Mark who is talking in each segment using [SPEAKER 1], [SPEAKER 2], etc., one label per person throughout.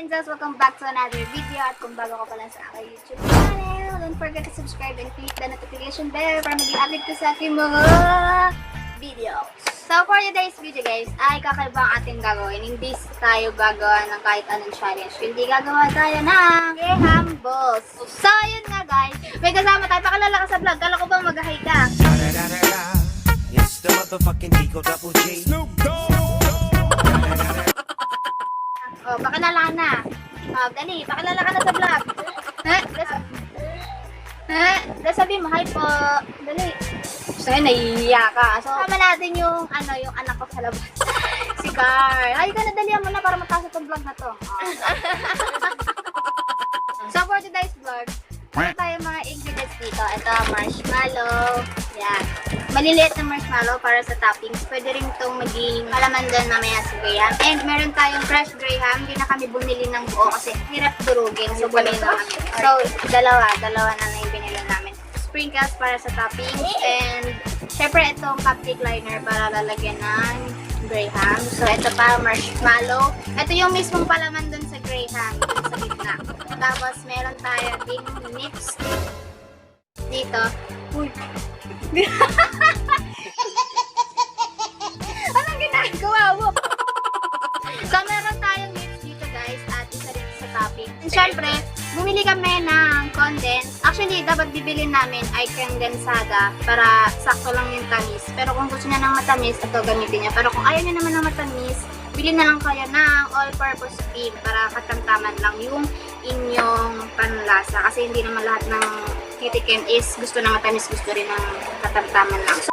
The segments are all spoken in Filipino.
[SPEAKER 1] Condensed! Welcome back to another video. At kung bago ka pala sa aking YouTube channel, don't forget to subscribe and click the notification bell para maging update ko sa aking mga videos. So for today's video guys, ay kakaiba ang ating gagawin. Hindi tayo gagawa ng kahit anong challenge. Hindi gagawa tayo ng graham balls. So yun nga guys, may kasama tayo. Pakilala ka sa vlog. Kala ko bang mag-hi ka?
[SPEAKER 2] It's the motherfucking Digo Double G. Snoop Dogg.
[SPEAKER 1] Oh, pakilala ka na. Oh, dali, pakilala ka na sa vlog. Sabi mo, hi po. Dali. So, yun, nahihiya ka. So, kasama natin yung, yung anak ko sa labas. Si Carl. Ay, ka na, dalihan mo na para matasa itong vlog na to. Oh. So, for today's vlog, meron tayo mga ingredients dito. Ito, marshmallow. Yan. Maliliit na marshmallow para sa toppings. Pwede rin itong maging palaman doon mamaya sa graham. And meron tayong fresh graham. Hindi na kami bumili ng buo kasi hirap durugin. So, bumili na kami. So, dalawa na yung binili namin. Sprinkles para sa toppings. And, syempre, itong cupcake liner para lalagyan ng graham. So, ito pa, marshmallow. Ito yung mismong palaman doon sa graham. Sa gitna. Tapos, meron tayo ding nips dito. Uy! Anong ginagawa mo? So, meron tayong nips dito guys at isa rin sa topping. And syempre, bumili kami ng condensed. Actually, dapat bibili namin ay condensada para sakto lang yung tamis. Pero kung gusto niya ng matamis, ito gamitin niya. Pero kung ayaw niya naman ng matamis, bili na lang kayo ng all-purpose cream para katamtaman lang yung inyong panlasa. Kasi hindi naman lahat ng titikim is gusto na matamis, gusto rin ng katamtaman lang. So,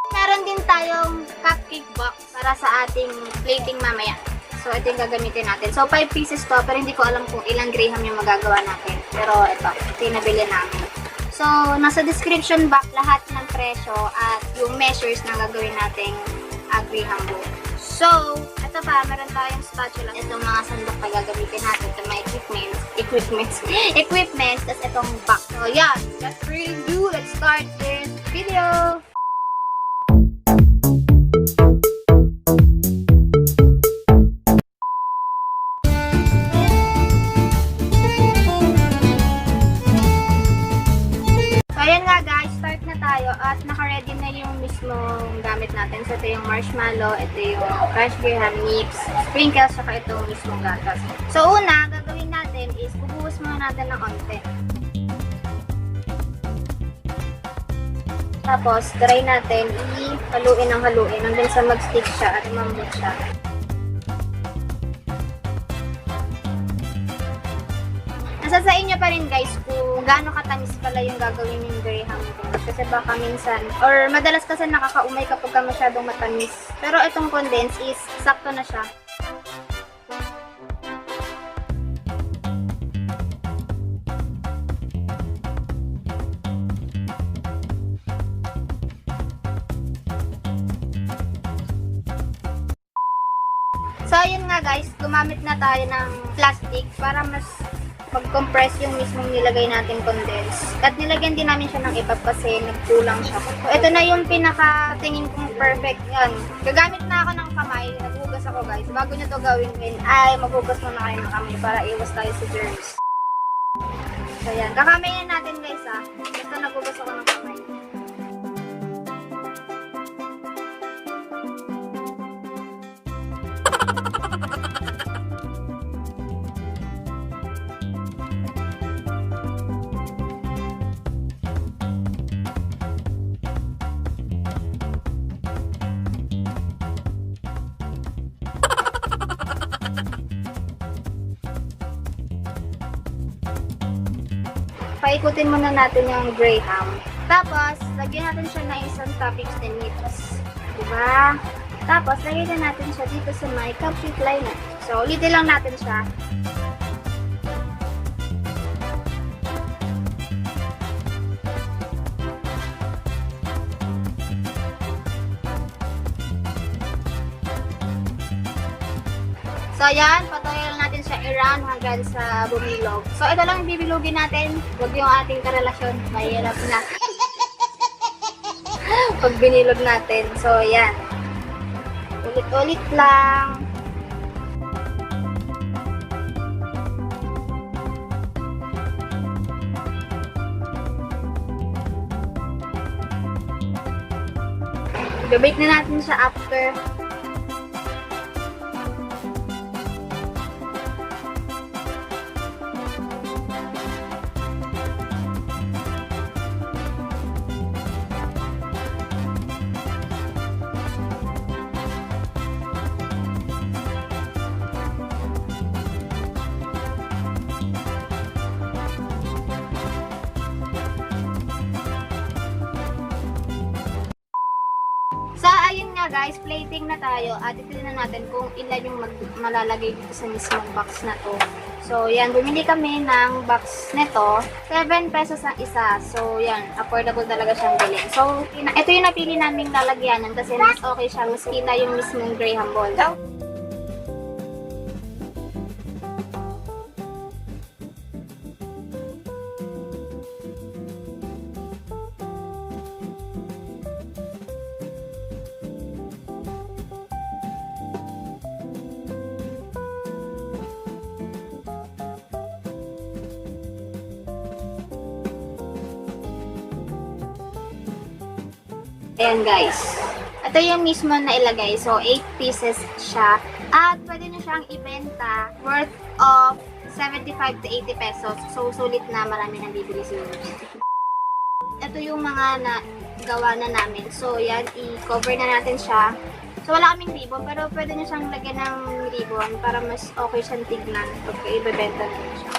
[SPEAKER 1] meron din tayong cupcake box para sa ating plating mamaya. So, ito yung gagamitin natin. So, 5 pieces to, pero hindi ko alam kung ilang graham yung magagawa natin. Pero ito yung nabili namin. So, nasa description box lahat ng presyo at yung measures na gagawin nating graham bowl. So, ito pa, meron tayong spatula. Itong mga sandok na gagamitin natin. Ito mga equipments, tas itong box. So, yeah, let's really do. Let's start this video. At naka-ready na yung mismong gamit natin. So, ito yung marshmallow, ito yung fresh graham nips, sprinkles, saka itong mismong gatas. So, una, gagawin natin is bubuhos muna natin ng konti. Tapos, try natin i-haluin ng haluin hanggang sa mag-stick siya at umambot siya. Nasa sa inyo pa rin guys kung gaano katamis pala yung gagawin yung graham balls. Kasi baka minsan, or madalas kasi nakakaumay kapag ka masyadong matamis. Pero itong condensed is sakto na siya. So ayun nga guys, gumamit na tayo ng plastic para mas mag-compress yung mismong nilagay natin condensed. At nilagyan din namin siya ng Evap kasi nagkulang siya. So, ito na yung pinaka-tingin kong perfect yan. Gagamit na ako ng kamay. Naghugas ako guys. Bago nyo to gawin ay maghugas muna kayo ng kamay para iwas tayo sa germs. So yan. Kakamayin natin guys Basta naghugas ako ng kamay. Paikutin muna natin yung graham. Tapos, lagyan natin siya ng isang toppings na nips. Diba? Tapos, lagyan natin siya dito sa may cupcake liner. So, ulitin lang natin siya. So, ayan, patuloy lang natin siya i-run hanggang sa bumilog. So, ito lang yung bibilugin natin. Huwag yung ating karelasyon. Mahirap na. Pag binilog natin. So, ayan. Ulit-ulit lang. I-bake na natin siya after. So, ayun nga guys, plating na tayo at itignan natin kung ilan yung malalagay dito sa mismong box na to. So, yan, bumili kami ng box nito, 7 pesos ang isa. So, yan, affordable talaga siyang bilhin. So, ito yung napili naming lalagyanan kasi mas okay siya, mas kita yung mismong graham ball. So, ayan guys. Ito yung mismo na ilagay. So, 8 pieces siya. At pwede nyo siyang ibenta worth of 75 to 80 pesos. So, sulit na marami nang bibili siguro. Ito yung mga gawa na namin. So, yan. I-cover na natin siya. So, wala kaming ribbon. Pero pwede nyo siyang lagyan ng ribbon para mas okay siyang tignan pagka ibebenta nyo siya.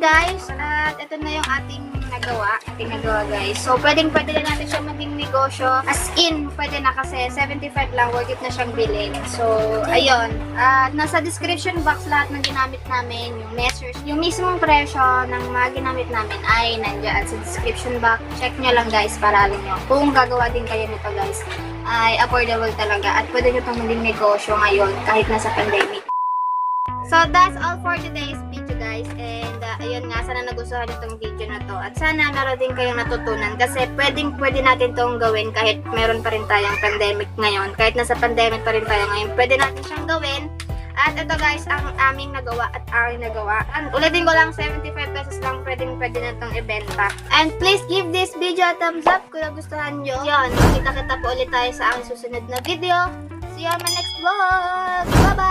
[SPEAKER 1] Guys, at ito na yung ating nagawa guys. So, pwede na natin siya maging negosyo. As in, pwede na kasi 75 lang, worth it na siyang bilhin. So, ayun. Nasa description box lahat ng ginamit namin, yung measures, yung mismong presyo ng mga ginamit namin ay nandiyan sa description box. Check nyo lang guys, para alam nyo. Kung gagawa din kayo nito guys, ay affordable talaga. At pwede nyo itong maging negosyo ngayon kahit nasa pandemic. So, that's all for today's video guys. And ayun nga, sana nagustuhan itong video na to. At sana meron din kayong natutunan kasi pwede natin itong gawin kahit meron pa rin tayong pandemic ngayon. Kahit nasa pandemic pa rin tayo ngayon, pwede natin siyang gawin. At ito guys, ang aming nagawa at aking nagawa. And ulitin ko lang, 75 pesos lang pwede na itong ibenta. And please give this video a thumbs up kung nagustuhan nyo. Yun, kita po ulit tayo sa aking susunod na video. See you on my next vlog! Bye-bye!